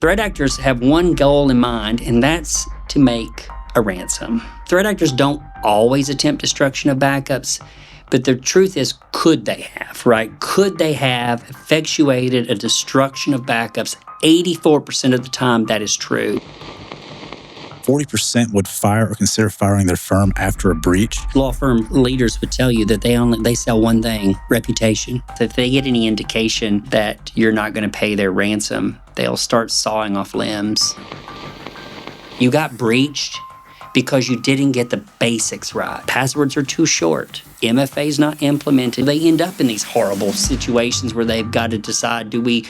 Threat actors have one goal in mind, and that's to make a ransom. Threat actors don't always attempt destruction of backups, but the truth is, could they have, right? Could they have effectuated a destruction of backups? 84% of the time, that is true. 40% would fire or consider firing their firm after a breach. Law firm leaders would tell you that they sell one thing, reputation. So if they get any indication that you're not going to pay their ransom, they'll start sawing off limbs. You got breached because you didn't get the basics right. Passwords are too short. MFA's not implemented. They end up in these horrible situations where they've got to decide, do we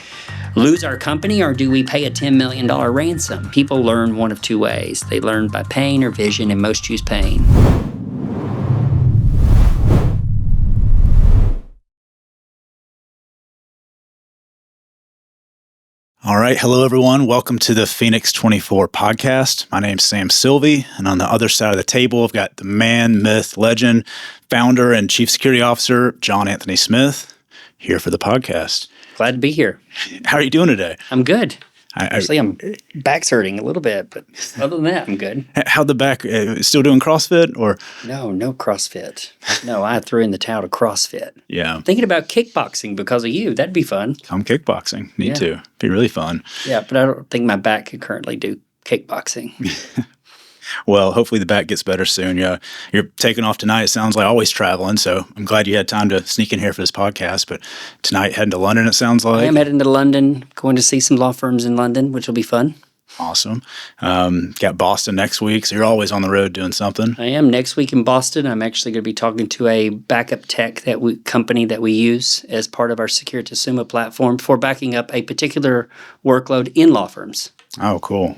lose our company or do we pay a $10 million ransom? People learn one of two ways. They learn by pain or vision, and most choose pain. All right. Hello, everyone. Welcome to the Fenix24 podcast. My name's Sam Sylvie, and on the other side of the table, I've got the man, myth, legend, founder, and chief security officer, John Anthony Smith, here for the podcast. Glad to be here. How are you doing today? I'm good. Actually, I'm back's hurting a little bit, but other than that, I'm good. How'd the back? Still doing CrossFit or? No CrossFit. No, I threw in the towel to CrossFit. Yeah. I'm thinking about kickboxing because of you. That'd be fun. Come kickboxing. Need to. Be really fun. Yeah, but I don't think my back could currently do kickboxing. Well, hopefully the back gets better soon. Yeah, you're taking off tonight. It sounds like always traveling, so I'm glad you had time to sneak in here for this podcast. But tonight, heading to London, it sounds like. I am heading to London, going to see some law firms in London, which will be fun. Awesome. Got Boston next week, so you're always on the road doing something. I am. Next week in Boston, I'm actually going to be talking to a backup tech company that we use as part of our Security Sumo platform for backing up a particular workload in law firms. Oh, cool.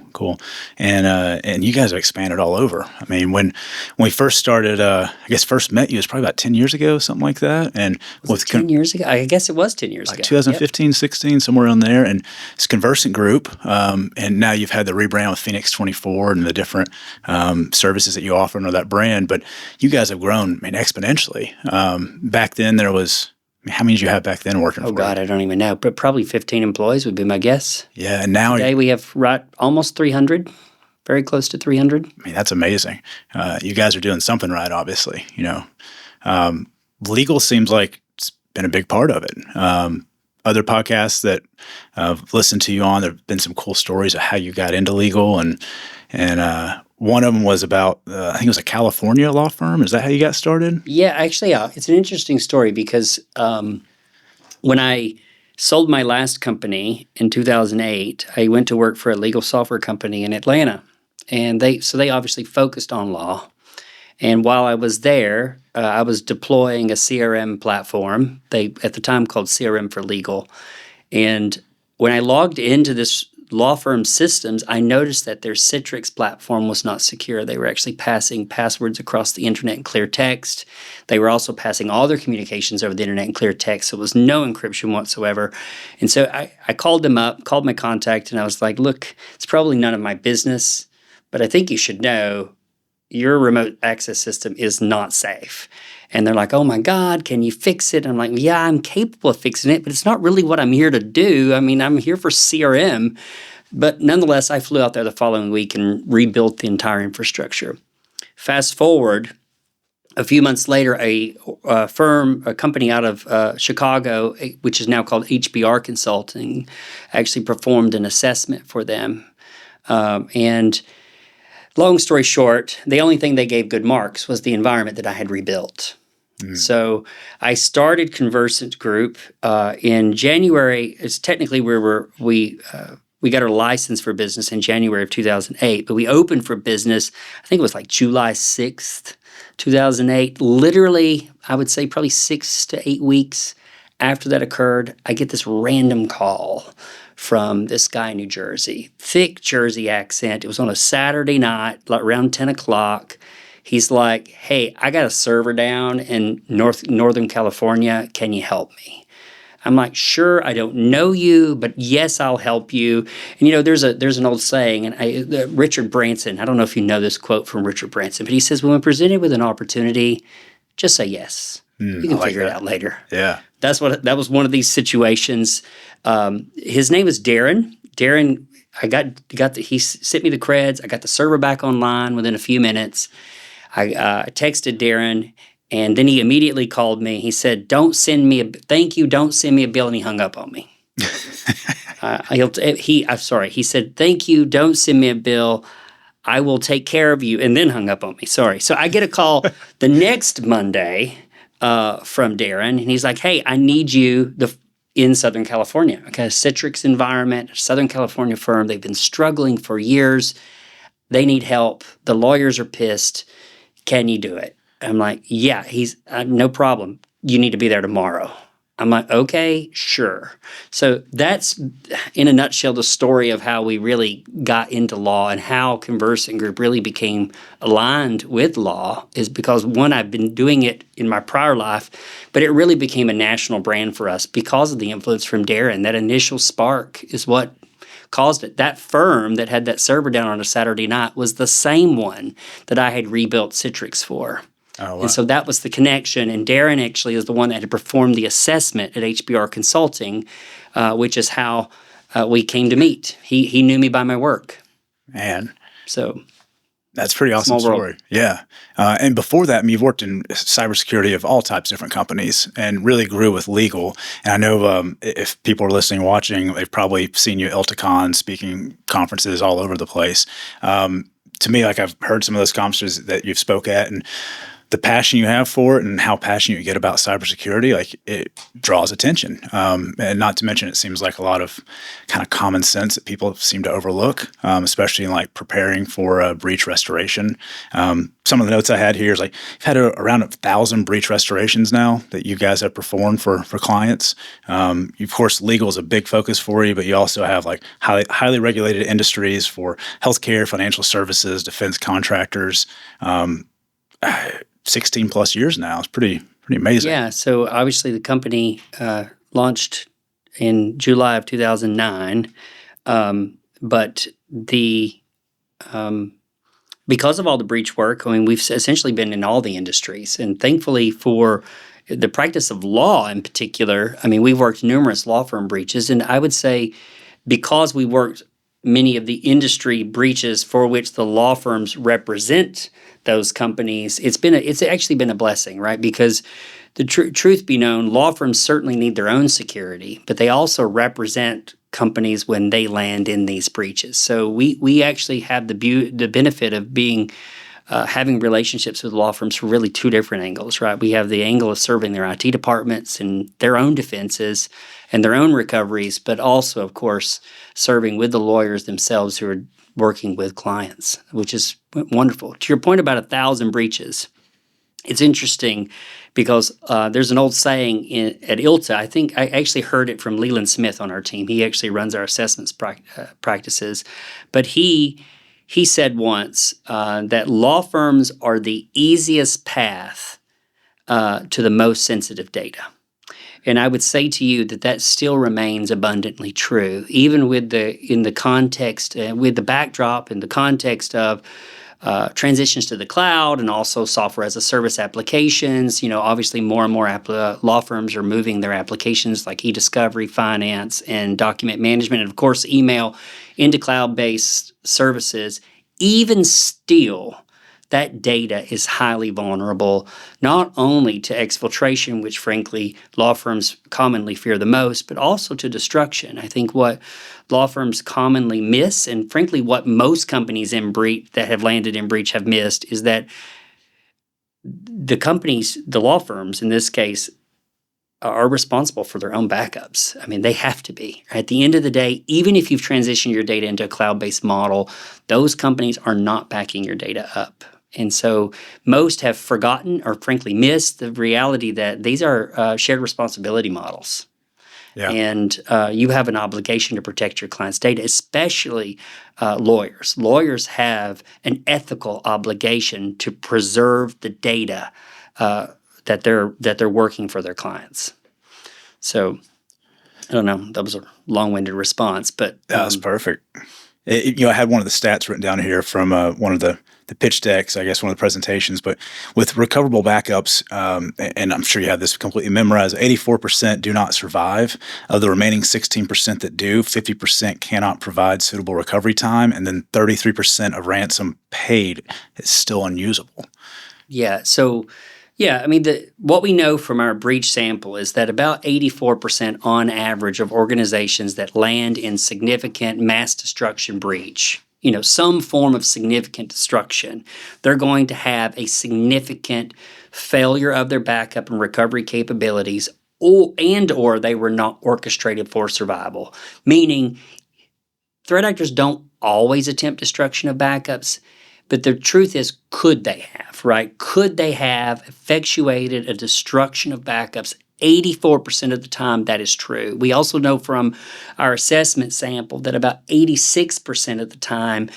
And you guys have expanded all over. I mean, when we first started, I guess first met you was probably about 10 years ago, something like that. And was it 10 years ago? I guess it was 10 years ago. 2015, yep. 16, somewhere around there. And it's Conversant Group. And now you've had the rebrand with Fenix24 and the different services that you offer under that brand. But you guys have grown, exponentially. Back then there was... how many did you have back then working for you? Oh, God, I don't even know. But probably 15 employees would be my guess. Yeah, and now... Today we have almost 300, very close to 300. That's amazing. You guys are doing something right, obviously. Legal seems like it's been a big part of it. Other podcasts that I've listened to you on, there have been some cool stories of how you got into legal. And one of them was about, I think it was a California law firm. Is that how you got started? Yeah, actually, it's an interesting story because when I sold my last company in 2008, I went to work for a legal software company in Atlanta. And they obviously focused on law. And while I was there, I was deploying a CRM platform, they at the time called CRM for Legal. And when I logged into this law firm systems, I noticed that their Citrix platform was not secure. They were actually passing passwords across the internet in clear text. They were also passing all their communications over the internet in clear text, so it was no encryption whatsoever. And so I called them up, called my contact, and I was like, look, it's probably none of my business, but I think you should know your remote access system is not safe. And they're like, oh my God, can you fix it? I'm like, yeah, I'm capable of fixing it, but it's not really what I'm here to do. I mean, I'm here for CRM. But nonetheless, I flew out there the following week and rebuilt the entire infrastructure. Fast forward, a few months later, a company out of Chicago, which is now called HBR Consulting, actually performed an assessment for them. And long story short, the only thing they gave good marks was the environment that I had rebuilt. Mm. So I started Conversant Group in January. It's technically we got our license for business in January of 2008, but we opened for business, I think it was like July 6th, 2008. Literally, I would say probably 6 to 8 weeks after that occurred, I get this random call from this guy in New Jersey, thick Jersey accent. It was on a Saturday night, like around 10 o'clock. He's like, hey, I got a server down in Northern California. Can you help me? I'm like, sure, I don't know you, but yes, I'll help you. And there's an old saying, and Richard Branson, I don't know if you know this quote from Richard Branson, but he says, when presented with an opportunity, just say yes. You can figure it out later. Yeah. That was one of these situations. His name is Darren. Darren he sent me the creds. I got the server back online within a few minutes. I texted Darren, and then he immediately called me. He said, "Don't send me thank you. Don't send me a bill," and he hung up on me. I'm sorry. He said, "Thank you. Don't send me a bill. I will take care of you," and then hung up on me. Sorry. So I get a call the next Monday from Darren, and he's like, "Hey, I need you in Southern California. Okay, a Citrix environment, a Southern California firm. They've been struggling for years. They need help. The lawyers are pissed. Can you do it?" I'm like, "Yeah." He's no problem. You need to be there tomorrow. I'm like, "Okay, sure." So that's, in a nutshell, the story of how we really got into law and how Conversant Group really became aligned with law is because, one, I've been doing it in my prior life, but it really became a national brand for us because of the influence from Darren. That initial spark is what caused it. That firm that had that server down on a Saturday night was the same one that I had rebuilt Citrix for. Oh, wow. And so that was the connection. And Darren actually is the one that had performed the assessment at HBR Consulting, which is how we came to meet. He knew me by my work. Man. So that's a pretty awesome story. Yeah. And before that, I mean, you've worked in cybersecurity of all types of different companies and really grew with legal. And I know if people are listening and watching, they've probably seen you at ILTACon, speaking conferences all over the place. To me, like, I've heard some of those conferences that you've spoke at, and the passion you have for it and how passionate you get about cybersecurity, like, it draws attention. And not to mention, it seems like a lot of kind of common sense that people seem to overlook, especially in like preparing for a breach restoration. Some of the notes I had here is like, you've had around 1,000 breach restorations now that you guys have performed for clients. Of course, legal is a big focus for you, but you also have like highly regulated industries for healthcare, financial services, defense contractors. 16 plus years now. It's pretty amazing. Yeah. So obviously the company launched in July of 2009, but because of all the breach work, I mean, we've essentially been in all the industries, and thankfully for the practice of law in particular, I mean, we've worked numerous law firm breaches, and I would say because we worked many of the industry breaches for which the law firms represent those companies, it's actually been a blessing, right? Because the truth be known, law firms certainly need their own security, but they also represent companies when they land in these breaches. So we actually have the benefit of having relationships with law firms for really two different angles, right? We have the angle of serving their IT departments and their own defenses and their own recoveries, but also, of course, serving with the lawyers themselves who are working with clients, which is wonderful. To your point about 1,000 breaches, it's interesting because there's an old saying at ILTA. I think I actually heard it from Leland Smith on our team. He actually runs our assessments practices, but he said once that law firms are the easiest path to the most sensitive data. And I would say to you that still remains abundantly true, even with the context, with the backdrop and the context of transitions to the cloud and also software as a service applications. You know, obviously more and more law firms are moving their applications like e-discovery, finance, and document management, and of course email into cloud-based services. Even still, that data is highly vulnerable, not only to exfiltration, which frankly law firms commonly fear the most, but also to destruction. I think what law firms commonly miss, and frankly what most companies that have landed in breach have missed, is that the law firms in this case, are responsible for their own backups. I mean, they have to be. At the end of the day, even if you've transitioned your data into a cloud-based model, those companies are not backing your data up. And so most have forgotten or frankly missed the reality that these are shared responsibility models. Yeah. And you have an obligation to protect your client's data, especially lawyers. Lawyers have an ethical obligation to preserve the data that they're working for their clients. So I don't know. That was a long-winded response, but that was perfect. I had one of the stats written down here from one of the the pitch decks, I guess one of the presentations, but with recoverable backups, and I'm sure you have this completely memorized, 84% do not survive. Of the remaining 16% that do, 50% cannot provide suitable recovery time, and then 33% of ransom paid is still unusable. Yeah. So, yeah, I mean, what we know from our breach sample is that about 84% on average of organizations that land in significant mass destruction breach, some form of significant destruction, they're going to have a significant failure of their backup and recovery capabilities, or they were not orchestrated for survival. Meaning, threat actors don't always attempt destruction of backups. But the truth is, could they have, right? Could they have effectuated a destruction of backups? 84% of the time, that is true. We also know from our assessment sample that about 86% of the time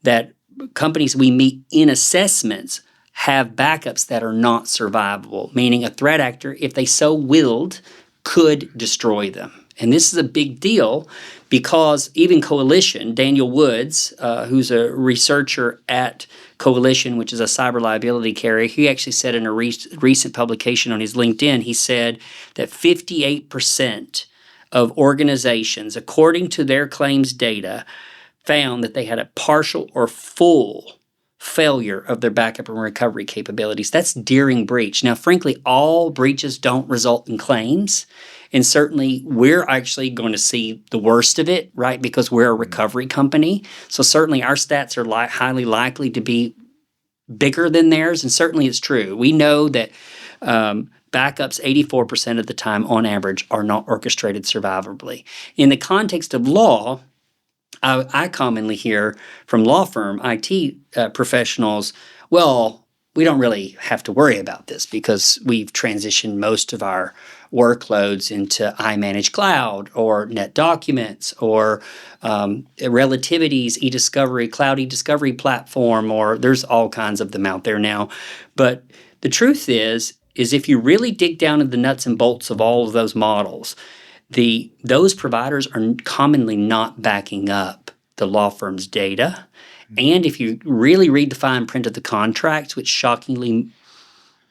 that companies we meet in assessments have backups that are not survivable, meaning a threat actor, if they so willed, could destroy them. And this is a big deal because even Coalition, Daniel Woods, who's a researcher at Coalition, which is a cyber liability carrier, he actually said in a recent publication on his LinkedIn, he said that 58% of organizations, according to their claims data, found that they had a partial or full failure of their backup and recovery capabilities. That's during breach. Now, frankly, all breaches don't result in claims. And certainly, we're actually going to see the worst of it, right? Because we're a recovery company. So certainly, our stats are highly likely to be bigger than theirs. And certainly, it's true. We know that backups 84% of the time on average are not orchestrated survivably. In the context of law, I commonly hear from law firm IT professionals, well, we don't really have to worry about this because we've transitioned most of our workloads into iManage Cloud or NetDocuments or Relativity's eDiscovery, Cloud eDiscovery platform, or there's all kinds of them out there now. But the truth is if you really dig down into the nuts and bolts of all of those models, those providers are commonly not backing up the law firm's data. And if you really read the fine print of the contracts, which shockingly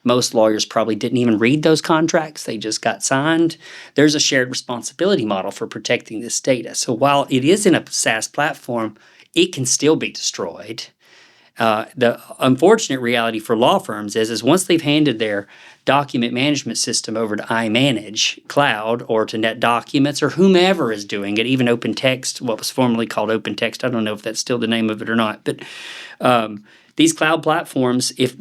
most lawyers probably didn't even read those contracts, they just got signed, there's a shared responsibility model for protecting this data. So while it is in a SaaS platform, it can still be destroyed. The unfortunate reality for law firms is once they've handed their document management system over to iManage Cloud or to NetDocuments or whomever is doing it, even OpenText, what was formerly called OpenText, I don't know if that's still the name of it or not, but these cloud platforms, if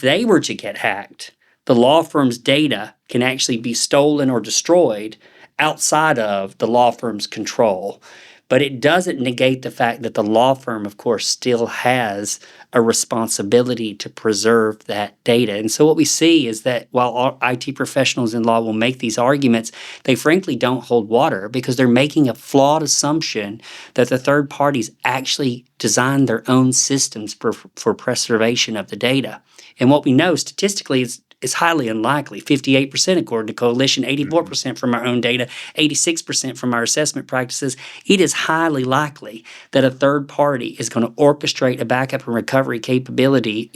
they were to get hacked, the law firm's data can actually be stolen or destroyed outside of the law firm's control. But it doesn't negate the fact that the law firm, of course, still has a responsibility to preserve that data. And so what we see is that while IT professionals in law will make these arguments, they frankly don't hold water because they're making a flawed assumption that the third parties actually designed their own systems for preservation of the data. And what we know statistically is highly unlikely. 58% according to Coalition, 84% from our own data, 86% from our assessment practices. It is highly likely that a third party is going to orchestrate a backup and recovery capability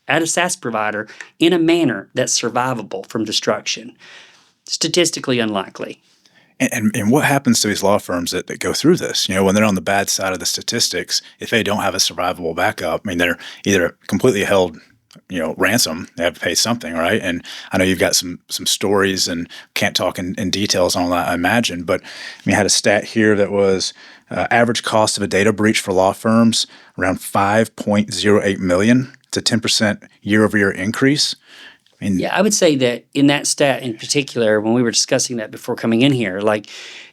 at a SaaS provider in a manner that's survivable from destruction. Statistically unlikely. And what happens to these law firms that go through this? When they're on the bad side of the statistics, if they don't have a survivable backup, they're either completely held ransom, they have to pay something, right? And I know you've got some stories and can't talk in details on that, I imagine, but I had a stat here that was average cost of a data breach for law firms around $5.08 million. It's a 10% year-over-year increase. Yeah, I would say that in that stat in particular, when we were discussing that before coming in here,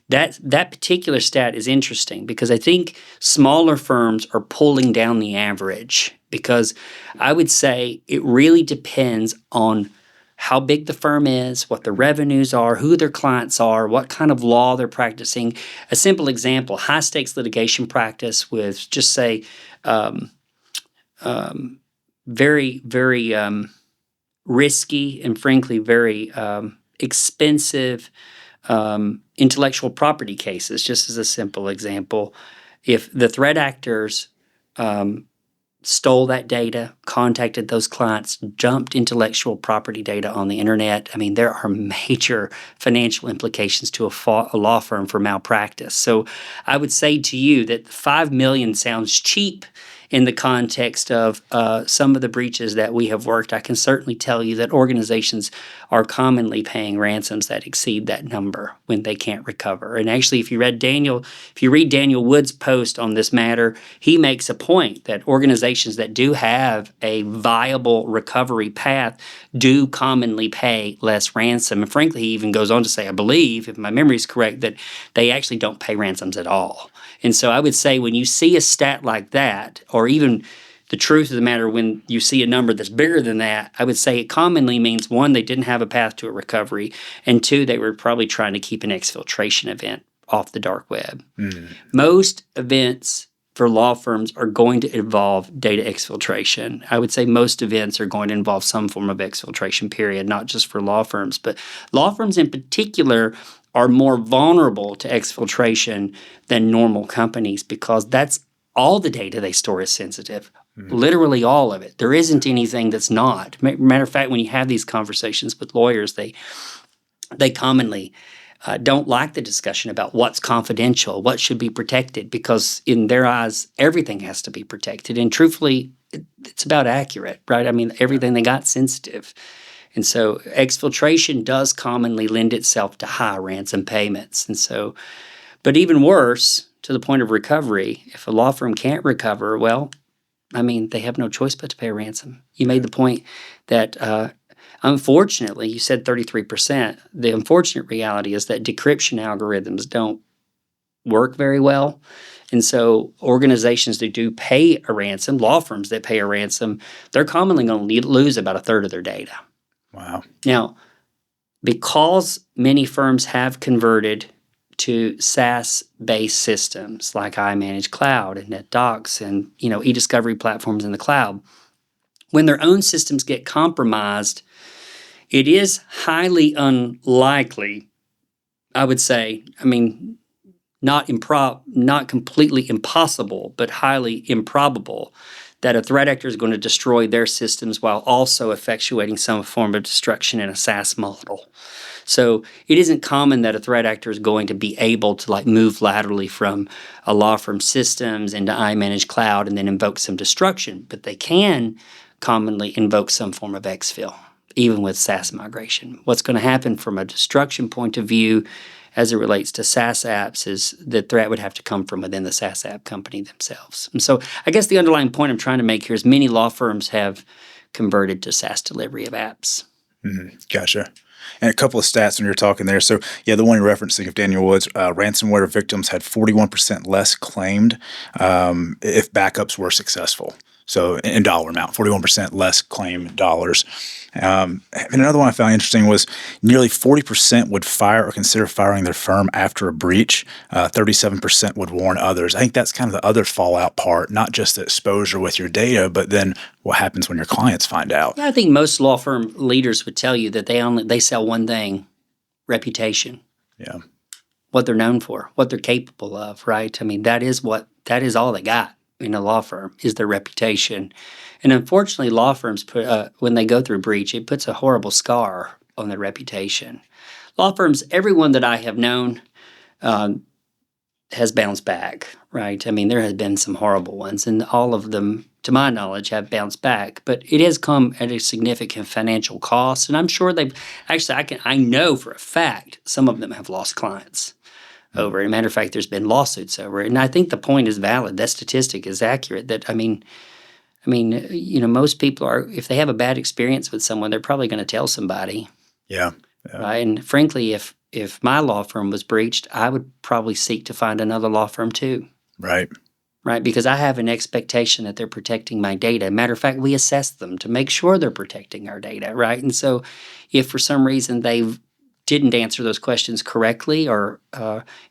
that particular stat is interesting because I think smaller firms are pulling down the average because I would say it really depends on how big the firm is, what the revenues are, who their clients are, what kind of law they're practicing. A simple example, high-stakes litigation practice with just say very, very risky and frankly very expensive intellectual property cases, just as a simple example. If the threat actors stole that data, contacted those clients, dumped intellectual property data on the internet. I mean, there are major financial implications to a law firm for malpractice. So I would say to you that $5 million sounds cheap in the context of some of the breaches that we have worked. I can certainly tell you that organizations are commonly paying ransoms that exceed that number when they can't recover. And actually, if you read Daniel Wood's post on this matter, he makes a point that organizations that do have a viable recovery path do commonly pay less ransom. And frankly, he even goes on to say, I believe, if my memory is correct, that they actually don't pay ransoms at all. And so I would say when you see a stat like that, or even the truth of the matter, when you see a number that's bigger than that, I would say it commonly means, one, they didn't have a path to a recovery, and two, they were probably trying to keep an exfiltration event off the dark web. Most events for law firms are going to involve data exfiltration. I would say most events are going to involve some form of exfiltration, period, not just for law firms, but law firms in particular are more vulnerable to exfiltration than normal companies because that's all the data they store is sensitive. Literally all of it. There isn't anything that's not. Matter of fact, when you have these conversations with lawyers, they commonly don't like the discussion about what's confidential, what should be protected, because in their eyes, everything has to be protected. And truthfully, it's about accurate, right? I mean, everything they got sensitive. And so exfiltration does commonly lend itself to high ransom payments. And so, but even worse, to the point of recovery, if a law firm can't recover, well, I mean, they have no choice but to pay a ransom. You made the point that unfortunately, you said 33%. The unfortunate reality is that decryption algorithms don't work very well. And so organizations that do pay a ransom, law firms that pay a ransom, they're commonly going to lose about a third of their data. Wow. Now, because many firms have converted to SaaS-based systems like iManage Cloud and NetDocs and e-discovery platforms in the cloud, when their own systems get compromised, it is highly unlikely, I would say, I mean, not completely impossible, but highly improbable that a threat actor is going to destroy their systems while also effectuating some form of destruction in a SaaS model. So it isn't common that a threat actor is going to be able to move laterally from a law firm systems into iManage Cloud and then invoke some destruction, but they can commonly invoke some form of exfil, even with SaaS migration. What's going to happen from a destruction point of view as it relates to SaaS apps is the threat would have to come from within the SaaS app company themselves. And so I guess the underlying point I'm trying to make here is many law firms have converted to SaaS delivery of apps. Gotcha. And a couple of stats when you're talking there. So, yeah, the one you're referencing of Daniel Woods, ransomware victims had 41% less claimed if backups were successful. So in dollar amount, 41% less claim dollars. And another one I found interesting was nearly 40% would fire or consider firing their firm after a breach. 37% would warn others. I think that's kind of the other fallout part, not just the exposure with your data, but then what happens when your clients find out. Yeah, I think most law firm leaders would tell you that they sell one thing, reputation. Yeah. What they're known for, what they're capable of, right? I mean, that is all they got in a law firm is their reputation. And unfortunately, law firms when they go through breach, it puts a horrible scar on their reputation. Law firms, everyone that I have known has bounced back, right? I mean, there has been some horrible ones, and all of them, to my knowledge, have bounced back. But it has come at a significant financial cost, and I'm sure I know for a fact some of them have lost clients over it. As a matter of fact, there's been lawsuits over it. And I think the point is valid. That statistic is accurate. That, I mean, most people are, if they have a bad experience with someone, they're probably going to tell somebody. Yeah. Right? And frankly, if my law firm was breached, I would probably seek to find another law firm too. Right. Right? Because I have an expectation that they're protecting my data. Matter of fact, we assess them to make sure they're protecting our data, right? And so if for some reason they didn't answer those questions correctly or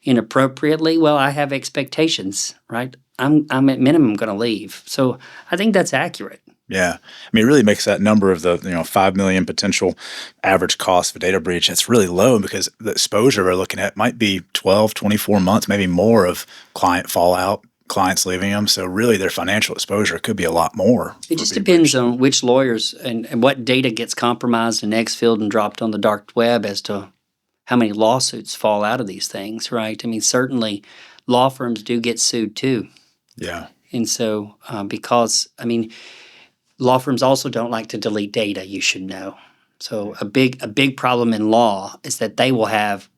inappropriately, well, I have expectations, right? I'm at minimum going to leave. So I think that's accurate. Yeah. I mean, it really makes that number of the 5 million potential average cost of a data breach, that's really low because the exposure we're looking at might be 12, 24 months, maybe more of client fallout clients leaving them. So really their financial exposure could be a lot more. It just depends on which lawyers and what data gets compromised and exfilled and dropped on the dark web as to how many lawsuits fall out of these things, right? I mean, certainly law firms do get sued too. Yeah. And so because, I mean, law firms also don't like to delete data, you should know. So a big problem in law is that they will have,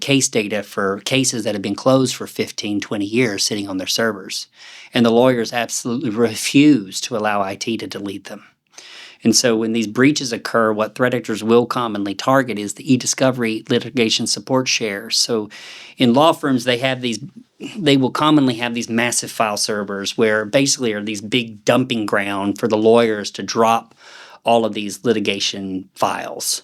case data for cases that have been closed for 15, 20 years sitting on their servers. And the lawyers absolutely refuse to allow IT to delete them. And so when these breaches occur, what threat actors will commonly target is the e-discovery litigation support shares. So in law firms, they will commonly have these massive file servers where basically are these big dumping ground for the lawyers to drop all of these litigation files.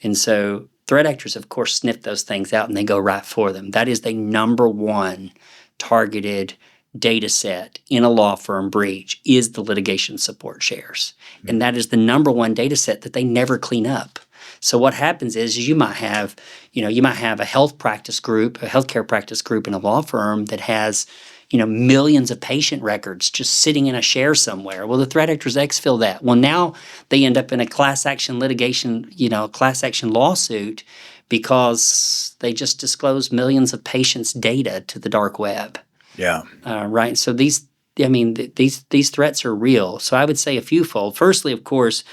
And so threat actors, of course, sniff those things out and they go right for them. That is the number one targeted data set in a law firm breach is the litigation support shares. And that is the number one data set that they never clean up. So what happens is you might have a healthcare practice group in a law firm that has, millions of patient records just sitting in a share somewhere. Well, the threat actors exfil that. Well, now they end up in a class action lawsuit because they just disclosed millions of patients' data to the dark web. Yeah. Right. So these threats are real. So I would say a fewfold. Firstly, of course,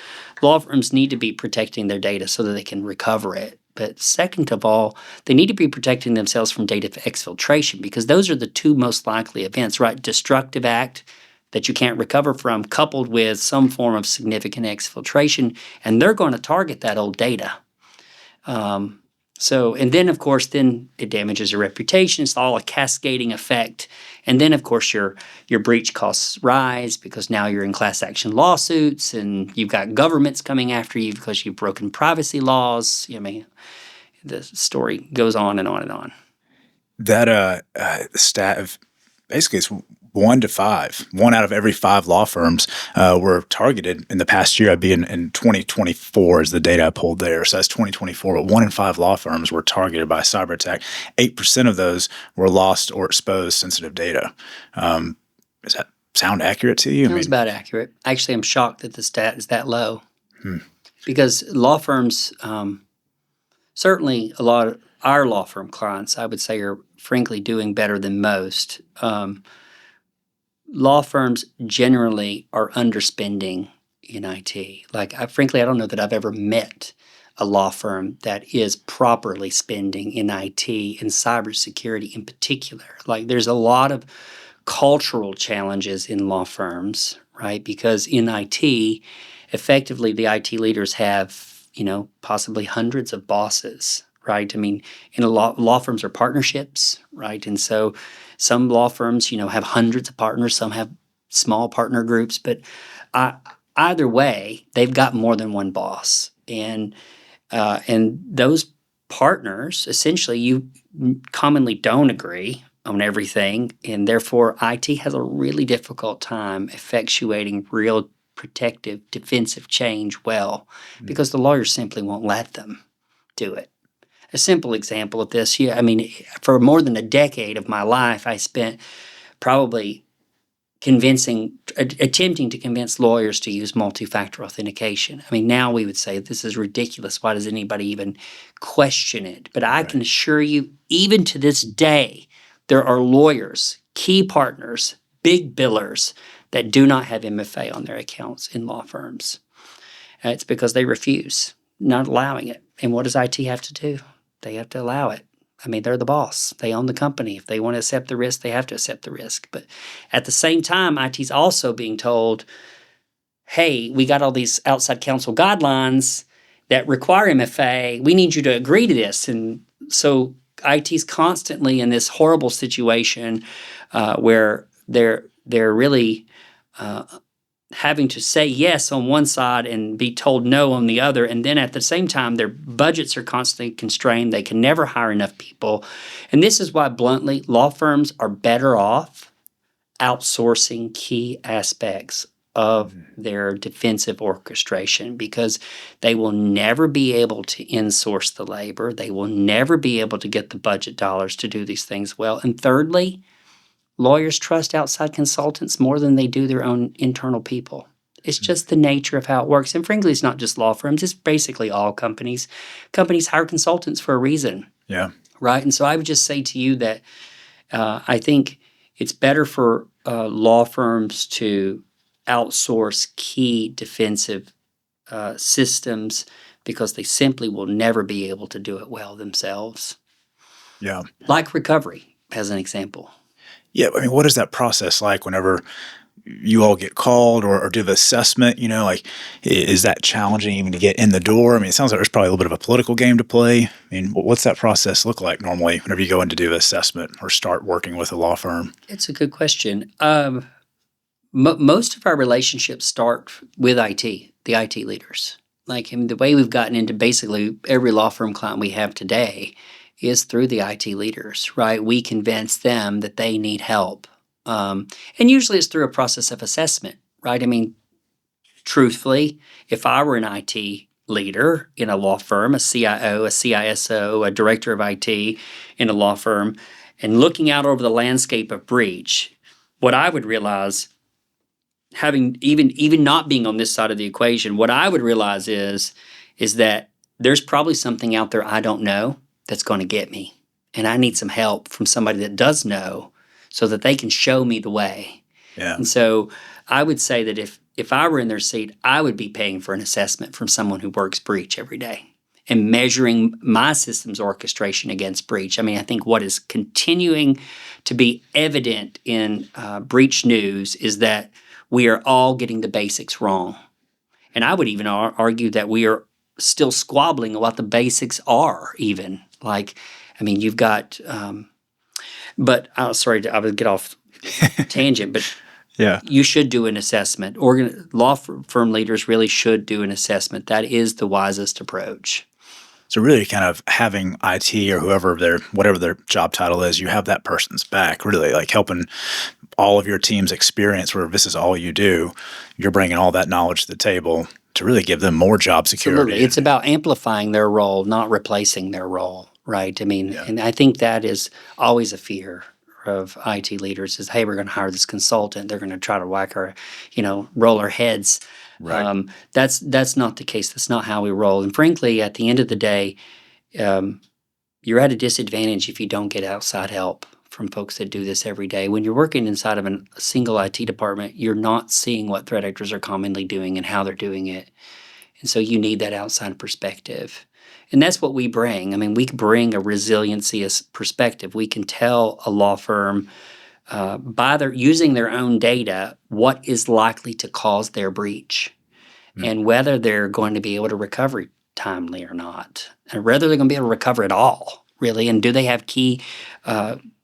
law firms need to be protecting their data so that they can recover it. But second of all, they need to be protecting themselves from data exfiltration because those are the two most likely events, right? Destructive act that you can't recover from coupled with some form of significant exfiltration, and they're going to target that old data. And then, of course, then it damages your reputation. It's all a cascading effect. And then, of course, your breach costs rise because now you're in class action lawsuits and you've got governments coming after you because you've broken privacy laws. I mean, the story goes on and on and on. That stat of basically it's 1 to 5. 1 out of every 5 law firms were targeted in the past year. I'd be in 2024 is the data I pulled there. So that's 2024. But 1 in 5 law firms were targeted by a cyber attack. 8% of those were lost or exposed sensitive data. Does that sound accurate to you? Sounds about accurate. Actually, I'm shocked that the stat is that low. Because law firms, certainly a lot of our law firm clients, I would say, are frankly doing better than most. Law firms generally are underspending in IT. Frankly, I don't know that I've ever met a law firm that is properly spending in IT and cybersecurity in particular. There's a lot of cultural challenges in law firms, right? Because in IT, effectively, the IT leaders have, possibly hundreds of bosses, right? I mean, in law firms are partnerships, right? And so some law firms, have hundreds of partners. Some have small partner groups. But either way, they've got more than one boss. And those partners, essentially, you commonly don't agree on everything. And therefore, IT has a really difficult time effectuating real protective, defensive change well because the lawyers simply won't let them do it. A simple example of this, for more than a decade of my life, I spent probably attempting to convince lawyers to use multi-factor authentication. Now we would say this is ridiculous. Why does anybody even question it? But I can assure you, even to this day, there are lawyers, key partners, big billers that do not have MFA on their accounts in law firms. It's because they refuse, not allowing it. And what does IT have to do? They have to allow it. They're the boss. They own the company. If they want to accept the risk, they have to accept the risk. But at the same time, IT's also being told, hey, we got all these outside counsel guidelines that require MFA. We need you to agree to this. And so IT's constantly in this horrible situation where they're really having to say yes on one side and be told no on the other. And then at the same time, their budgets are constantly constrained. They can never hire enough people. And this is why, bluntly, law firms are better off outsourcing key aspects of their defensive orchestration because they will never be able to insource the labor. They will never be able to get the budget dollars to do these things well. And thirdly, lawyers trust outside consultants more than they do their own internal people. It's just the nature of how it works. And frankly, it's not just law firms, it's basically all companies. Companies hire consultants for a reason. Yeah. Right. And so I would just say to you that I think it's better for law firms to outsource key defensive systems because they simply will never be able to do it well themselves. Yeah. Like recovery, as an example. Yeah. I mean, what is that process like whenever you all get called or do the assessment? You know, like, is that challenging even to get in the door? I mean, it sounds like there's probably a little bit of a political game to play. I mean, what's that process look like normally whenever you go in to do the assessment or start working with a law firm? It's a good question. Most of our relationships start with IT, the IT leaders. Like, I mean, the way we've gotten into basically every law firm client we have today is through the IT leaders, right? We convince them that they need help. And usually it's through a process of assessment, right? I mean, truthfully, if I were an IT leader in a law firm, a CIO, a CISO, a director of IT in a law firm, and looking out over the landscape of breach, what I would realize, having even not being on this side of the equation, what I would realize is that there's probably something out there I don't know that's going to get me. And I need some help from somebody that does know so that they can show me the way. Yeah. And so I would say that if I were in their seat, I would be paying for an assessment from someone who works breach every day and measuring my system's orchestration against breach. I mean, I think what is continuing to be evident in breach news is that we are all getting the basics wrong. And I would even argue that we are still squabbling about what the basics are even. Like, I mean, you've got, but sorry, I would get off tangent, but Yeah. you should do an assessment. Law firm leaders really should do an assessment. That is the wisest approach. So really kind of having IT or whatever their job title is, you have that person's back, really like helping all of your team's experience where this is all you do. You're bringing all that knowledge to the table to really give them more job security. Absolutely. It's about amplifying their role, not replacing their role, right? I mean, and I think that is always a fear of IT leaders is, hey, we're going to hire this consultant. They're going to try to roll our heads. Right. That's not the case. That's not how we roll. And frankly, at the end of the day, you're at a disadvantage if you don't get outside help from folks that do this every day. When you're working inside of a single IT department, you're not seeing what threat actors are commonly doing and how they're doing it. And so you need that outside perspective. And that's what we bring. I mean, we bring a resiliency perspective. We can tell a law firm using their own data what is likely to cause their breach and whether they're going to be able to recover timely or not, and whether they're going to be able to recover at all, really. And do they have key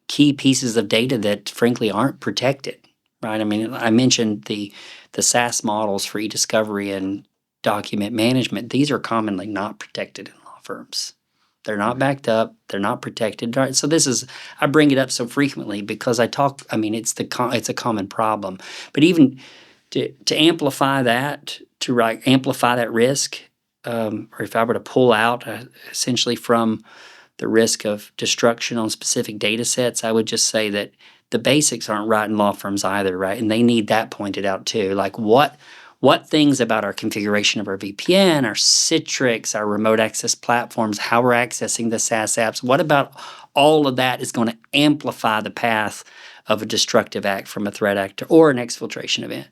pieces of data that, frankly, aren't protected, right? I mean, I mentioned the SaaS models for e-discovery and document management. These are commonly not protected in law firms. They're not backed up. They're not protected. Right? So I bring it up so frequently because it's a common problem. But even to amplify that, amplify that risk, or if I were to pull out essentially from the risk of destruction on specific data sets, I would just say that the basics aren't right in law firms either, right? And they need that pointed out too. Like what things about our configuration of our VPN, our Citrix, our remote access platforms, how we're accessing the SaaS apps, what about all of that is going to amplify the path of a destructive act from a threat actor or an exfiltration event,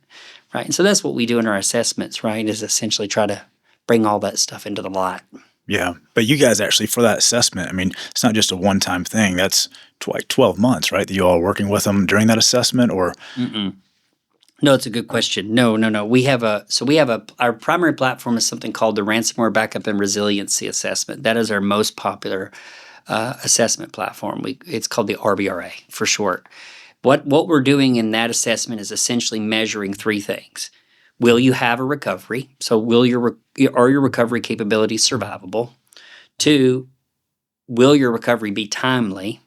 right? And so that's what we do in our assessments, right, is essentially try to bring all that stuff into the light. Yeah. But you guys actually, for that assessment, I mean, it's not just a one-time thing. That's like 12 months, right, that you all are working with them during that assessment, or? Mm-mm. No, it's a good question. No. Our primary platform is something called the Ransomware Backup and Resiliency Assessment. That is our most popular assessment platform. It's called the RBRA for short. What we're doing in that assessment is essentially measuring three things. Will you have a recovery? So are your recovery capabilities survivable? 2, will your recovery be timely?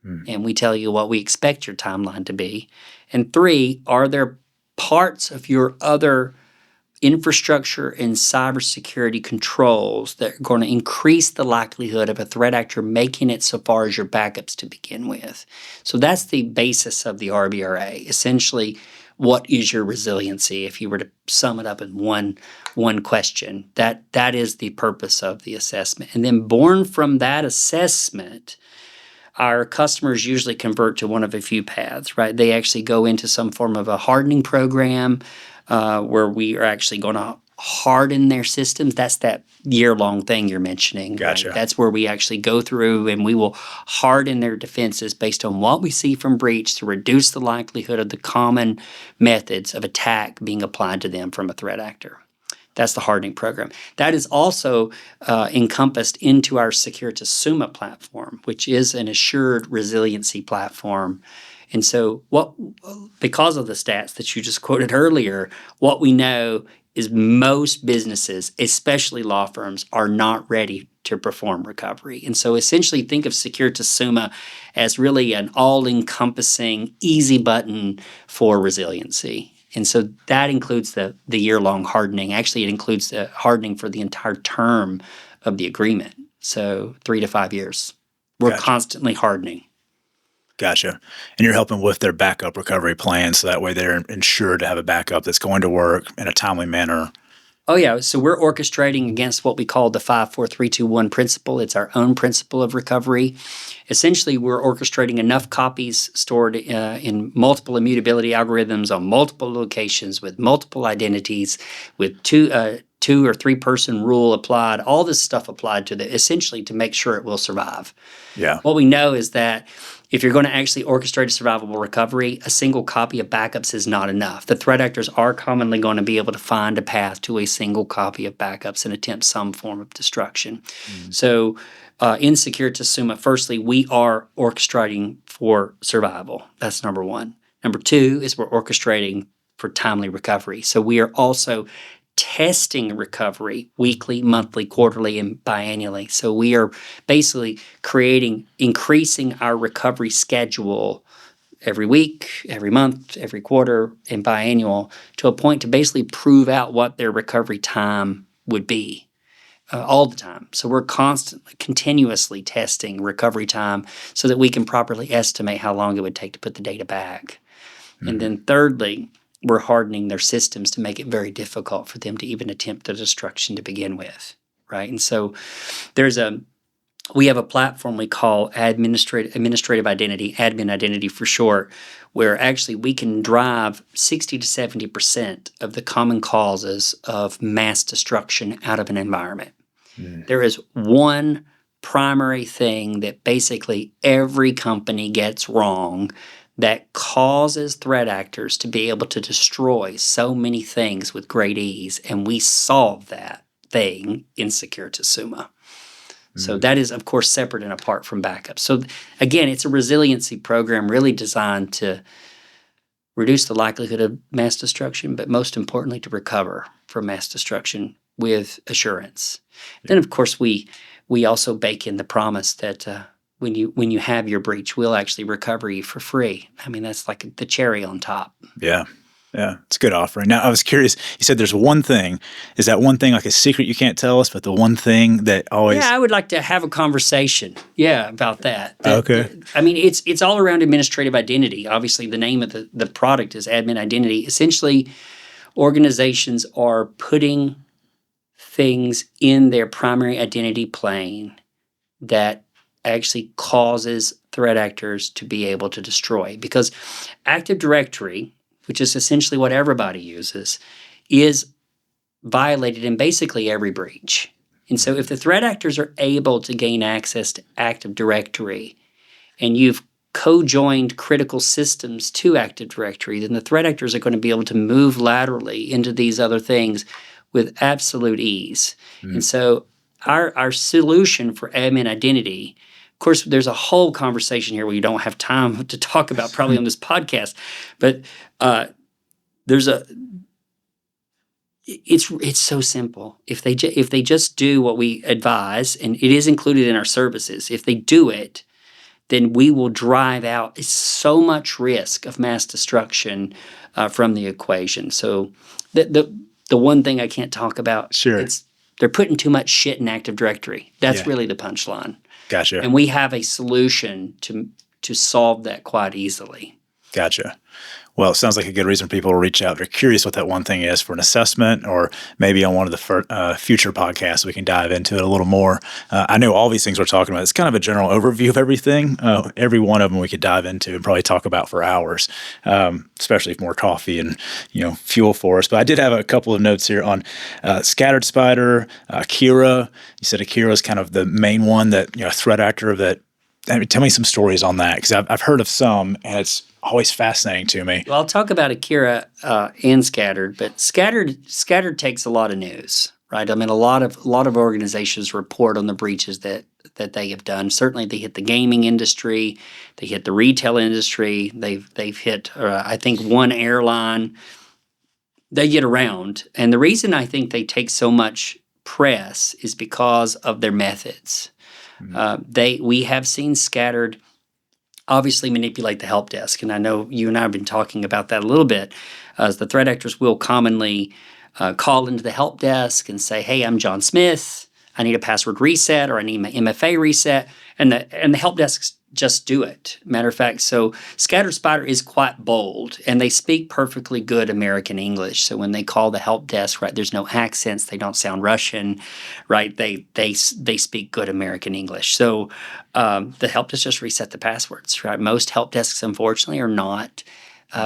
And we tell you what we expect your timeline to be. And 3, are there parts of your other infrastructure and cybersecurity controls that are going to increase the likelihood of a threat actor making it so far as your backups to begin with. So that's the basis of the RBRA. Essentially, what is your resiliency? If you were to sum it up in one question, that is the purpose of the assessment. And then born from that assessment, our customers usually convert to one of a few paths, right? They actually go into some form of a hardening program where we are actually going to harden their systems. That's that year-long thing you're mentioning. Gotcha. Right? That's where we actually go through and we will harden their defenses based on what we see from breach to reduce the likelihood of the common methods of attack being applied to them from a threat actor. That's the hardening program. That is also encompassed into our Securitasuma platform, which is an assured resiliency platform. And so because of the stats that you just quoted earlier, what we know is most businesses, especially law firms, are not ready to perform recovery. And so essentially think of Securitasuma as really an all-encompassing, easy button for resiliency. And so that includes the year-long hardening. Actually, it includes the hardening for the entire term of the agreement. So 3 to 5 years. We're constantly hardening. Gotcha. And you're helping with their backup recovery plan, so that way they're ensured to have a backup that's going to work in a timely manner. Oh, yeah. So we're orchestrating against what we call the 5-4-3-2-1 principle. It's our own principle of recovery. Essentially, we're orchestrating enough copies stored in multiple immutability algorithms on multiple locations with multiple identities, with two or three person rule applied, all this stuff applied to essentially to make sure it will survive. Yeah. What we know is that if you're going to actually orchestrate a survivable recovery, a single copy of backups is not enough. The threat actors are commonly going to be able to find a path to a single copy of backups and attempt some form of destruction. So in Securitasuma, firstly, we are orchestrating for survival. That's number one. Number two is we're orchestrating for timely recovery. So we are also testing recovery weekly, monthly, quarterly, and biannually. So we are basically increasing our recovery schedule every week, every month, every quarter, and biannual to a point to basically prove out what their recovery time would be all the time. So we're continuously testing recovery time so that we can properly estimate how long it would take to put the data back. And then thirdly, we're hardening their systems to make it very difficult for them to even attempt the destruction to begin with, right? And so we have a platform we call administrative identity, admin identity for short, where actually we can drive 60 to 70% of the common causes of mass destruction out of an environment. There is one primary thing that basically every company gets wrong that causes threat actors to be able to destroy so many things with great ease, and we solve that thing in Securitasuma. So that is, of course, separate and apart from backup. So again, it's a resiliency program really designed to reduce the likelihood of mass destruction, but most importantly, to recover from mass destruction with assurance. Then, of course, we also bake in the promise that when you have your breach, we'll actually recover you for free. I mean, that's like the cherry on top. Yeah. Yeah. It's a good offering. Now, I was curious, you said there's one thing. Is that one thing like a secret you can't tell us, but the one thing that always... Yeah, I would like to have a conversation, about that. Okay. I mean, it's all around administrative identity. Obviously, the name of the product is admin identity. Essentially, organizations are putting things in their primary identity plane that actually causes threat actors to be able to destroy. Because Active Directory, which is essentially what everybody uses, is violated in basically every breach. And so if the threat actors are able to gain access to Active Directory and you've co-joined critical systems to Active Directory, then the threat actors are going to be able to move laterally into these other things with absolute ease. And so our solution for admin identity, of course, there's a whole conversation here we don't have time to talk about probably on this podcast, but it's so simple. If they just do what we advise, and it is included in our services, if they do it, then we will drive out so much risk of mass destruction from the equation. So the one thing I can't talk about. Sure. They're putting too much shit in Active Directory. That's Yeah. really the punchline. Gotcha. And we have a solution to solve that quite easily. Gotcha. Well, it sounds like a good reason for people to reach out. They're curious what that one thing is for an assessment, or maybe on one of the future podcasts we can dive into it a little more. I know all these things we're talking about. It's kind of a general overview of everything. Every one of them we could dive into and probably talk about for hours, especially if more coffee and fuel for us. But I did have a couple of notes here on Scattered Spider, Akira. You said Akira is kind of the main one that threat actor that. I mean, tell me some stories on that, because I've heard of some, and it's always fascinating to me. Well, I'll talk about Akira and Scattered, but Scattered takes a lot of news, right? I mean, a lot of organizations report on the breaches that they have done. Certainly, they hit the gaming industry, they hit the retail industry, they've hit I think one airline. They get around, and the reason I think they take so much press is because of their methods. We have seen Scattered obviously manipulate the help desk, and I know you and I have been talking about that a little bit. As the threat actors will commonly call into the help desk and say, "Hey, I'm John Smith. I need a password reset, or I need my MFA reset," and the help desks just do it. Matter of fact, so Scattered Spider is quite bold, and they speak perfectly good American English. So when they call the help desk, right, there's no accents, they don't sound Russian, right? They speak good American English. So the help desk just reset the passwords, right? Most help desks, unfortunately, are not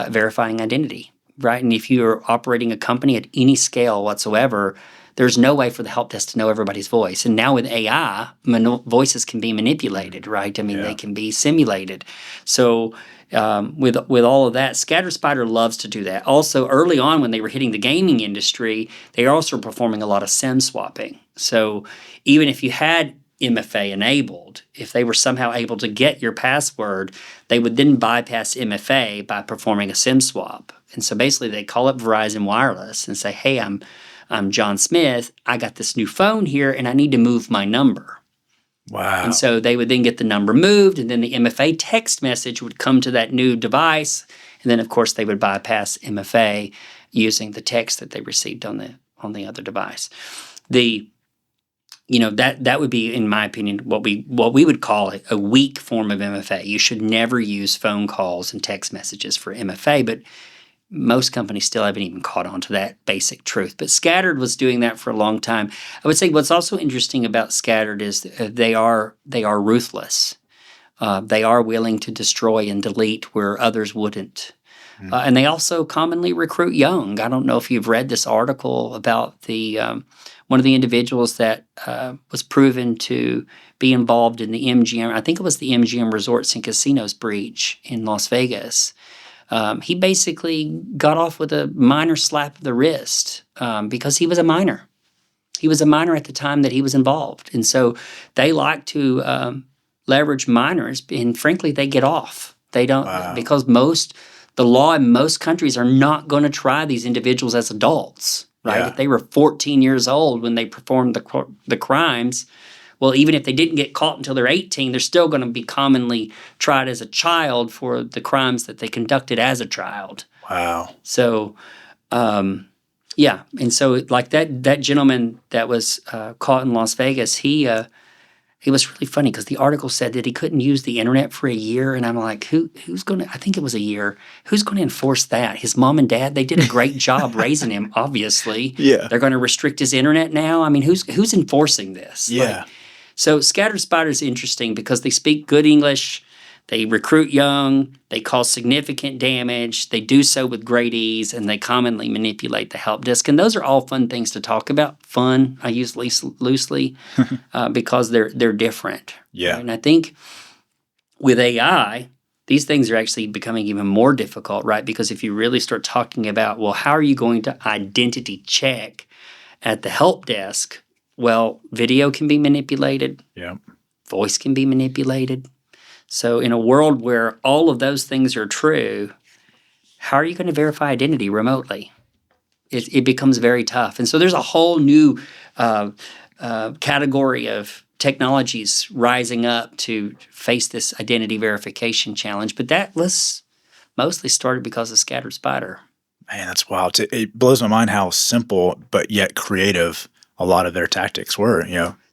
verifying identity, right? And if you're operating a company at any scale whatsoever, there's no way for the help desk to know everybody's voice. And now with AI, voices can be manipulated, right? I mean, they can be simulated. So with all of that, Scattered Spider loves to do that. Also, early on when they were hitting the gaming industry, they are also performing a lot of SIM swapping. So even if you had MFA enabled, if they were somehow able to get your password, they would then bypass MFA by performing a SIM swap. And so basically they call up Verizon Wireless and say, "Hey, I'm John Smith. I got this new phone here and I need to move my number." Wow. And so they would then get the number moved, and then the MFA text message would come to that new device. And then, of course, they would bypass MFA using the text that they received on the other device. That would be, in my opinion, what we would call a weak form of MFA. You should never use phone calls and text messages for MFA, but most companies still haven't even caught on to that basic truth. But Scattered was doing that for a long time. I would say what's also interesting about Scattered is they are ruthless. They are willing to destroy and delete where others wouldn't. And they also commonly recruit young. I don't know if you've read this article about the one of the individuals that was proven to be involved in the MGM. I think it was the MGM Resorts and Casinos breach in Las Vegas. He basically got off with a minor slap of the wrist because he was a minor. He was a minor at the time that he was involved. And so they like to leverage minors, and frankly, they get off. They don't, because the law in most countries are not going to try these individuals as adults, right? Yeah. If they were 14 years old when they performed the crimes, well, even if they didn't get caught until they're 18, they're still going to be commonly tried as a child for the crimes that they conducted as a child. Wow. So, yeah. And so like that gentleman that was caught in Las Vegas, he was really funny because the article said that he couldn't use the internet for a year. And I'm like, who's going to, I think it was a year. Who's going to enforce that? His mom and dad, they did a great job raising him, obviously. Yeah. They're going to restrict his internet now. I mean, who's enforcing this? Yeah. So Scattered Spider is interesting because they speak good English, they recruit young, they cause significant damage, they do so with great ease, and they commonly manipulate the help desk. And those are all fun things to talk about. Fun, I use loosely because they're different. Yeah. Right? And I think with AI, these things are actually becoming even more difficult, right? Because if you really start talking about, well, how are you going to identity check at the help desk? Well, video can be manipulated. Yeah. Voice can be manipulated. So in a world where all of those things are true, how are you going to verify identity remotely? It becomes very tough. And so there's a whole new category of technologies rising up to face this identity verification challenge. But that was mostly started because of Scattered Spider. Man, that's wild. It blows my mind how simple but yet creative a lot of their tactics were.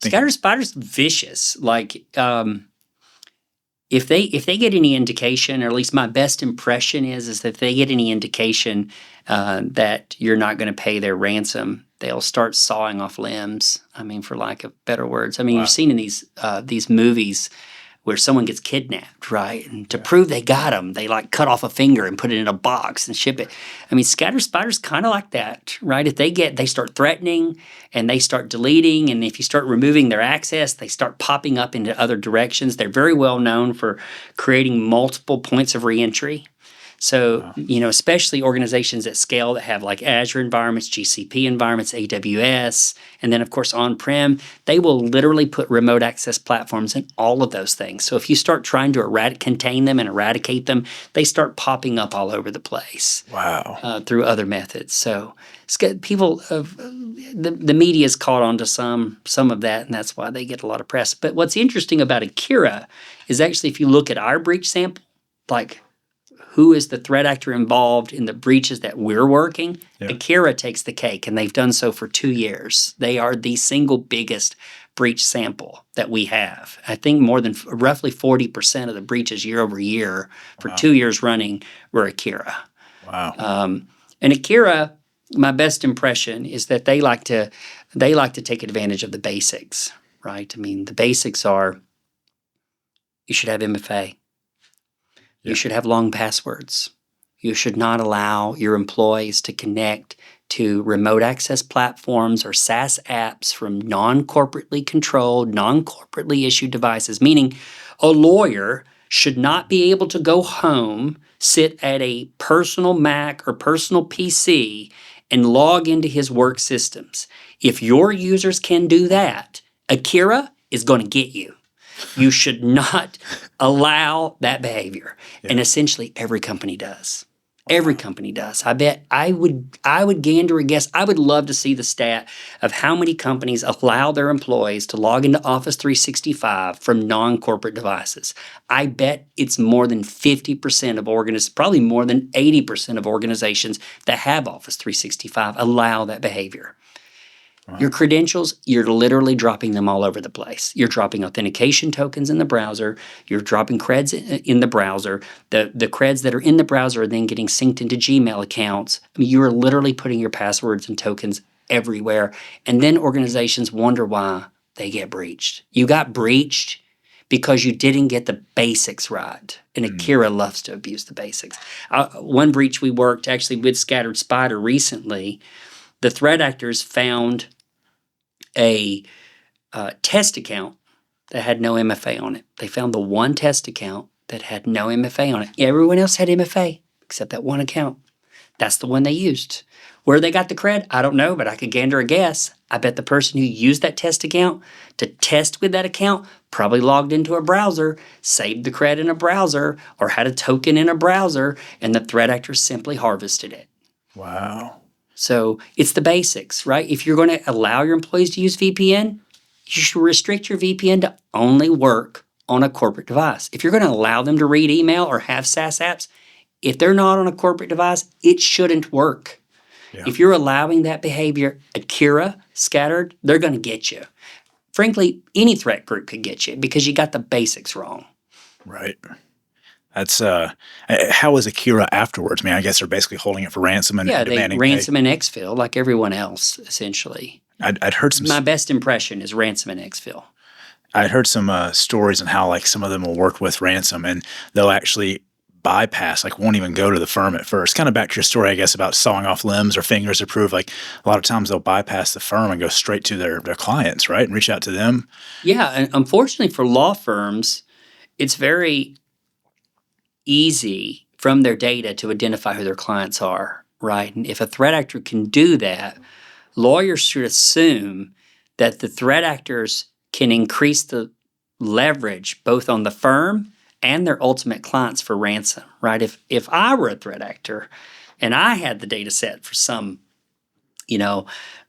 Scattered Spider's vicious. Like, if they get any indication, or at least my best impression is that if they get any indication that you're not going to pay their ransom, they'll start sawing off limbs. I mean, for lack of better words. I mean, you've Wow. seen in these movies where someone gets kidnapped, right? And to prove they got them, they like cut off a finger and put it in a box and ship it. I mean, Scattered Spider's kind of like that, right? If they start threatening and they start deleting, and if you start removing their access, they start popping up into other directions. They're very well known for creating multiple points of reentry. So, Wow. Especially organizations at scale that have like Azure environments, GCP environments, AWS, and then of course on-prem, they will literally put remote access platforms in all of those things. So if you start trying to contain them and eradicate them, they start popping up all over the place Wow. through other methods. So people, the media's caught on to some of that, and that's why they get a lot of press. But what's interesting about Akira is actually if you look at our breach sample, like who is the threat actor involved in the breaches that we're working, Akira takes the cake, and they've done so for 2 years. They are the single biggest breach sample that we have. I think more than roughly 40% of the breaches year over year for 2 years running were Akira. Wow. And Akira, my best impression is that they like to take advantage of the basics, right? I mean, the basics are you should have MFA. You should have long passwords. You should not allow your employees to connect to remote access platforms or SaaS apps from non-corporately controlled, non-corporately issued devices, meaning a lawyer should not be able to go home, sit at a personal Mac or personal PC, and log into his work systems. If your users can do that, Akira is going to get you. You should not allow that behavior. And essentially every company does. Every company does. I bet I would gander a guess. I would love to see the stat of how many companies allow their employees to log into Office 365 from non-corporate devices. I bet it's more than 50% of probably more than 80% of organizations that have Office 365 allow that behavior. Your credentials, you're literally dropping them all over the place. You're dropping authentication tokens in the browser. You're dropping creds in the browser. The creds that are in the browser are then getting synced into Gmail accounts. I mean, you are literally putting your passwords and tokens everywhere. And then organizations wonder why they get breached. You got breached because you didn't get the basics right. And Akira loves to abuse the basics. One breach we worked actually with Scattered Spider recently, the threat actors found a test account that had no MFA on it. They found the one test account that had no MFA on it. Everyone else had MFA except that one account. That's the one they used. Where they got the cred, I don't know, but I could gander a guess. I bet the person who used that test account to test with that account probably logged into a browser, saved the cred in a browser, or had a token in a browser, and the threat actor simply harvested it. Wow. So it's the basics, right? If you're going to allow your employees to use VPN, you should restrict your VPN to only work on a corporate device. If you're going to allow them to read email or have SaaS apps, if they're not on a corporate device, it shouldn't work. Yeah. If you're allowing that behavior, Akira, Scattered, they're going to get you. Frankly, any threat group could get you because you got the basics wrong. Right. That's how is Akira afterwards? I mean, I guess they're basically holding it for ransom and demanding they ransom and exfil like everyone else, essentially. I'd heard some. My best impression is ransom and exfil. I'd heard some stories on how like some of them will work with ransom and they'll actually bypass, like won't even go to the firm at first. Kind of back to your story, I guess, about sawing off limbs or fingers to prove. Like a lot of times they'll bypass the firm and go straight to their clients, right, and reach out to them. Yeah, and unfortunately for law firms, it's very easy from their data to identify who their clients are, right? And if a threat actor can do that, lawyers should assume that the threat actors can increase the leverage both on the firm and their ultimate clients for ransom, right? If I were a threat actor and I had the data set for some,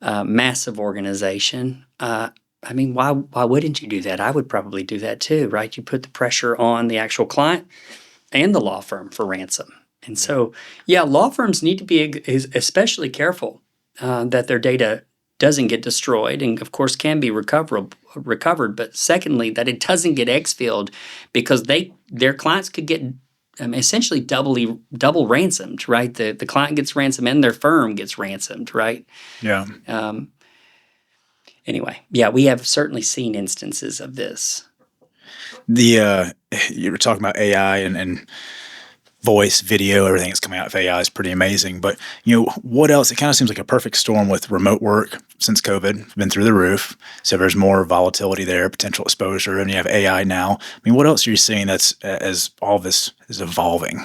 massive organization, I mean, why wouldn't you do that? I would probably do that too, right? You put the pressure on the actual client and the law firm for ransom. And so, yeah, law firms need to be especially careful that their data doesn't get destroyed, and of course can be recovered. But secondly, that it doesn't get exfilled, because their clients could get essentially double ransomed, right? The client gets ransomed and their firm gets ransomed, right? Yeah. Anyway, yeah, we have certainly seen instances of this. You were talking about AI and voice, video, everything that's coming out of AI is pretty amazing. But what else? It kind of seems like a perfect storm with remote work since COVID, been through the roof. So there's more volatility there, potential exposure, and you have AI now. I mean, what else are you seeing that's as all this is evolving?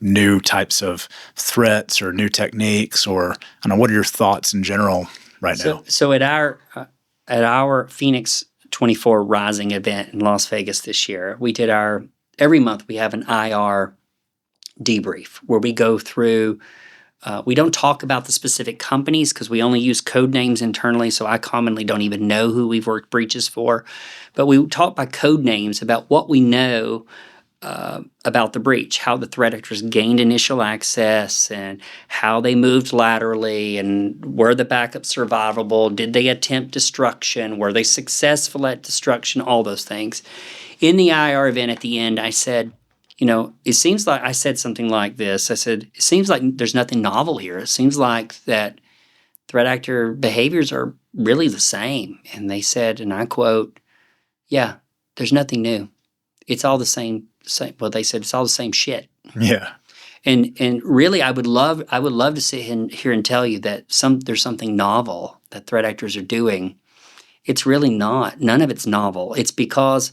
New types of threats or new techniques, or I don't know. What are your thoughts in general right now? So at our Fenix24 Rising event in Las Vegas this year, we did every month we have an IR debrief where we go through. We don't talk about the specific companies because we only use code names internally, so I commonly don't even know who we've worked breaches for. But we talk by code names about what we know about the breach, how the threat actors gained initial access, and how they moved laterally, and were the backups survivable, did they attempt destruction, were they successful at destruction, all those things. In the IR event at the end, I said, it seems like I said something like this. I said, it seems like there's nothing novel here. It seems like that threat actor behaviors are really the same. And they said, and I quote, yeah, there's nothing new. It's all the same. Well, they said it's all the same shit. Yeah. And really, I would love to sit here and tell you that there's something novel that threat actors are doing. It's really not. None of it's novel. It's because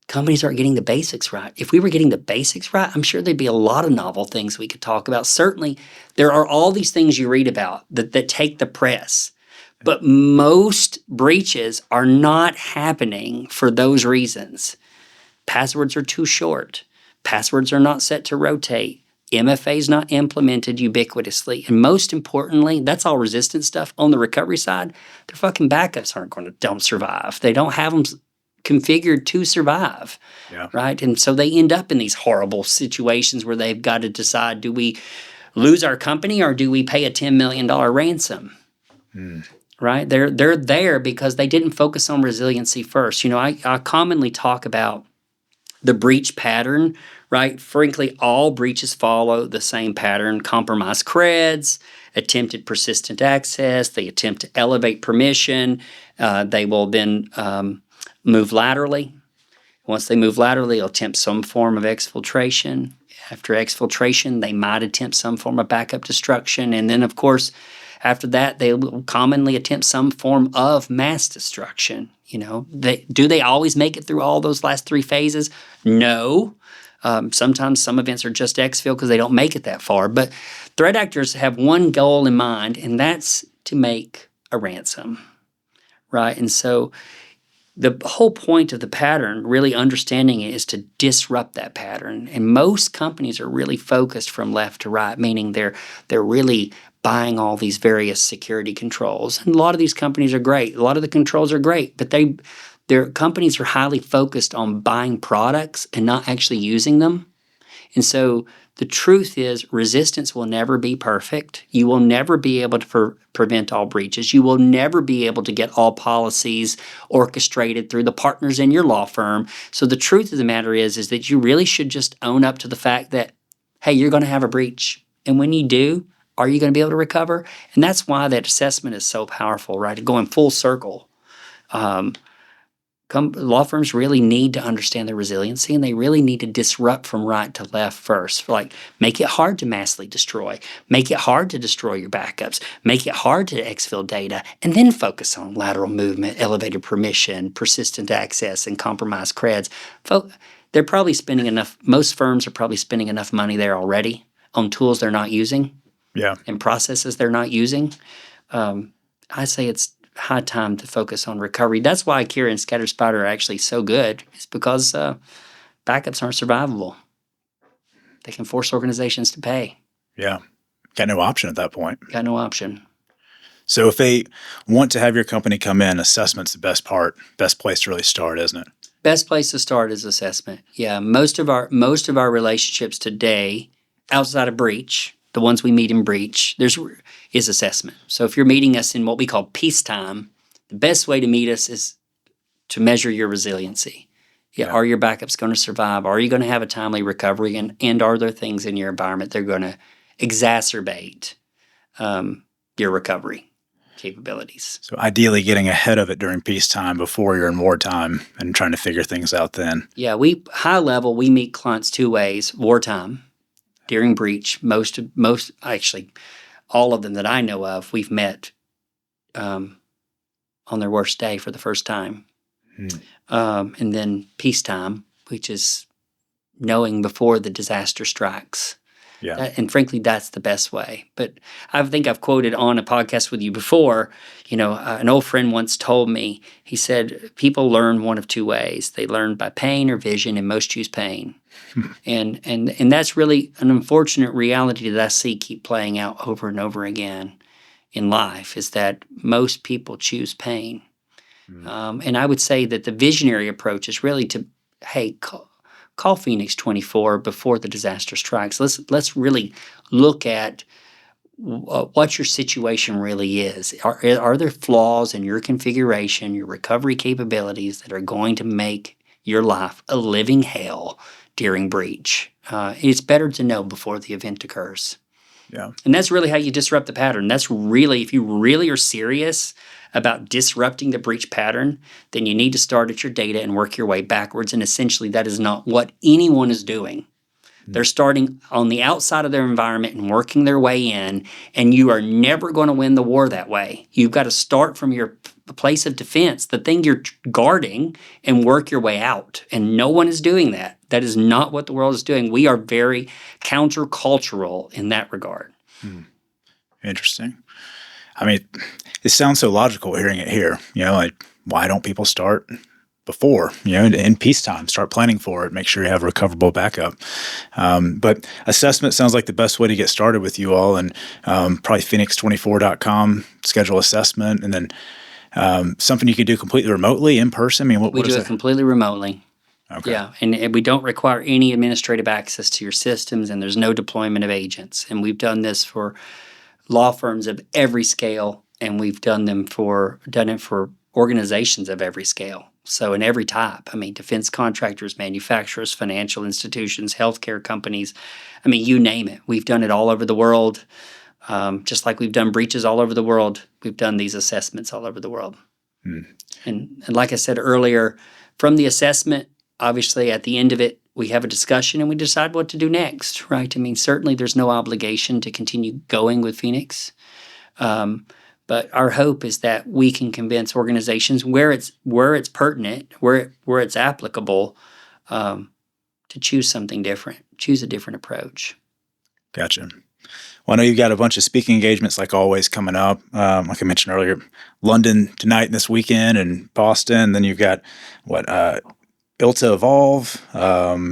companies aren't getting the basics right. If we were getting the basics right, I'm sure there'd be a lot of novel things we could talk about. Certainly, there are all these things you read about that take the press. But most breaches are not happening for those reasons. Passwords are too short. Passwords are not set to rotate. MFA is not implemented ubiquitously. And most importantly, that's all resistant stuff. On the recovery side, their fucking backups don't survive. They don't have them configured to survive, right? And so they end up in these horrible situations where they've got to decide, do we lose our company or do we pay a $10 million ransom? Right? They're there because they didn't focus on resiliency first. I commonly talk about the breach pattern, right? Frankly, all breaches follow the same pattern: compromised creds, attempted persistent access, they attempt to elevate permission, they will then move laterally. Once they move laterally, they'll attempt some form of exfiltration. After exfiltration, they might attempt some form of backup destruction. And then, of course, after that, they will commonly attempt some form of mass destruction. Do they always make it through all those last three phases? No. Sometimes some events are just exfil because they don't make it that far. But threat actors have one goal in mind, and that's to make a ransom, right? And so the whole point of the pattern, really understanding it, is to disrupt that pattern. And most companies are really focused from left to right, meaning they're really buying all these various security controls. And a lot of these companies are great. A lot of the controls are great, but their companies are highly focused on buying products and not actually using them. And so the truth is, resistance will never be perfect. You will never be able to prevent all breaches. You will never be able to get all policies orchestrated through the partners in your law firm. So the truth of the matter is that you really should just own up to the fact that, hey, you're going to have a breach. And when you do, are you going to be able to recover? And that's why that assessment is so powerful, right? Going full circle. Law firms really need to understand their resiliency, and they really need to disrupt from right to left first. Like, make it hard to massively destroy. Make it hard to destroy your backups. Make it hard to exfil data, and then focus on lateral movement, elevated permission, persistent access, and compromised creds. They're probably spending enough. Most firms are probably spending enough money there already on tools they're not using. And processes they're not using. I say it's high time to focus on recovery. That's why Akira and Scattered Spider are actually so good. It's because backups aren't survivable. They can force organizations to pay. Yeah. Got no option at that point. Got no option. So if they want to have your company come in, assessment's the best place to really start, isn't it? Best place to start is assessment. Yeah. Most of our relationships today outside of breach, the ones we meet in breach, is assessment. So if you're meeting us in what we call peacetime, the best way to meet us is to measure your resiliency. Yeah. Are your backups going to survive? Are you going to have a timely recovery? And are there things in your environment that are going to exacerbate your recovery capabilities? So ideally getting ahead of it during peacetime before you're in wartime and trying to figure things out then. Yeah, high level, we meet clients two ways: wartime, during breach. Most actually, all of them that I know of, we've met on their worst day for the first time. And then peacetime, which is knowing before the disaster strikes. Yeah. And frankly, that's the best way. But I think I've quoted on a podcast with you before, an old friend once told me, he said, people learn one of two ways. They learn by pain or vision, and most choose pain. And that's really an unfortunate reality that I see keep playing out over and over again in life, is that most people choose pain. And I would say that the visionary approach is really to, hey, call Fenix24 before the disaster strikes. Let's really look at what your situation really is. Are there flaws in your configuration, your recovery capabilities that are going to make your life a living hell during breach? It's better to know before the event occurs. Yeah. And that's really how you disrupt the pattern. That's really, if you really are serious about disrupting the breach pattern, then you need to start at your data and work your way backwards. And essentially, that is not what anyone is doing. They're starting on the outside of their environment and working their way in, and you are never going to win the war that way. You've got to start from your place of defense, the thing you're guarding, and work your way out. And no one is doing that. That is not what the world is doing. We are very countercultural in that regard. Interesting. I mean, it sounds so logical hearing it here. Like, why don't people start before, in peacetime, start planning for it, make sure you have recoverable backup. But assessment sounds like the best way to get started with you all, and probably Fenix24.com, schedule assessment, and then something you could do completely remotely, in person. I mean, we do it completely remotely. Okay. Yeah, and we don't require any administrative access to your systems, and there's no deployment of agents. And we've done this for law firms of every scale, and we've done it for organizations of every scale. So in every type, defense contractors, manufacturers, financial institutions, healthcare companies, you name it. We've done it all over the world. Just like we've done breaches all over the world, we've done these assessments all over the world. And like I said earlier, from the assessment, obviously at the end of it, we have a discussion and we decide what to do next, right? Certainly there's no obligation to continue going with Fenix. But our hope is that we can convince organizations where it's pertinent, where it's applicable, to choose something different, choose a different approach. Gotcha. Well, I know you've got a bunch of speaking engagements, like always, coming up. Like I mentioned earlier, London tonight and this weekend, and Boston. Then you've got ILTA Evolve.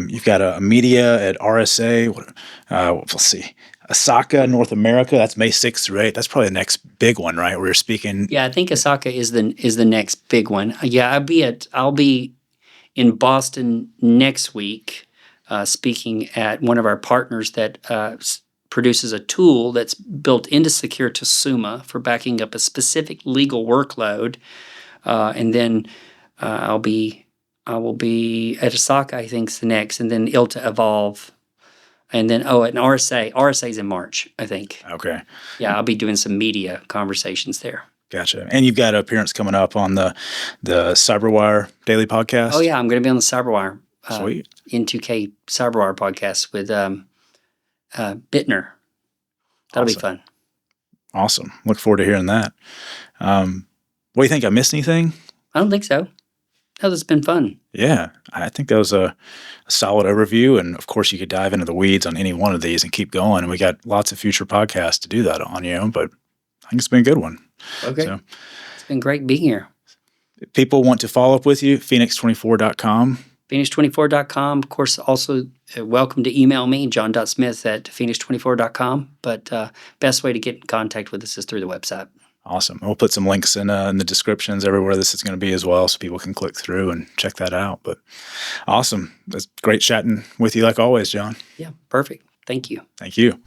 You've got a media at RSA. Let's see. Osaka, North America. That's May 6th through 8th. That's probably the next big one, right? Where you're speaking. Yeah, I think Osaka is the next big one. Yeah, I'll be in Boston next week, speaking at one of our partners that produces a tool that's built into Securitasuma for backing up a specific legal workload, and then I will be at Osaka, I think, is the next, and then ILTA Evolve. And then, and RSA's in March, I think. Okay. Yeah, I'll be doing some media conversations there. Gotcha. And you've got an appearance coming up on the Cyberwire Daily Podcast? Oh, yeah, I'm going to be on the Cyberwire. Sweet. N2K Cyberwire podcast with Bittner. That'll be fun. Awesome. Look forward to hearing that. What do you think? I missed anything? I don't think so. No, it's been fun. Yeah, I think that was a solid overview. And of course, you could dive into the weeds on any one of these and keep going. And we got lots of future podcasts to do that on, but I think it's been a good one. Okay. So, it's been great being here. If people want to follow up with you, Fenix24.com. Fenix24.com. Of course, also welcome to email me, john.smith@Fenix24.com. But best way to get in contact with us is through the website. Awesome. We'll put some links in the descriptions everywhere this is going to be as well, so people can click through and check that out. But awesome. It's great chatting with you like always, John. Yeah, perfect. Thank you. Thank you.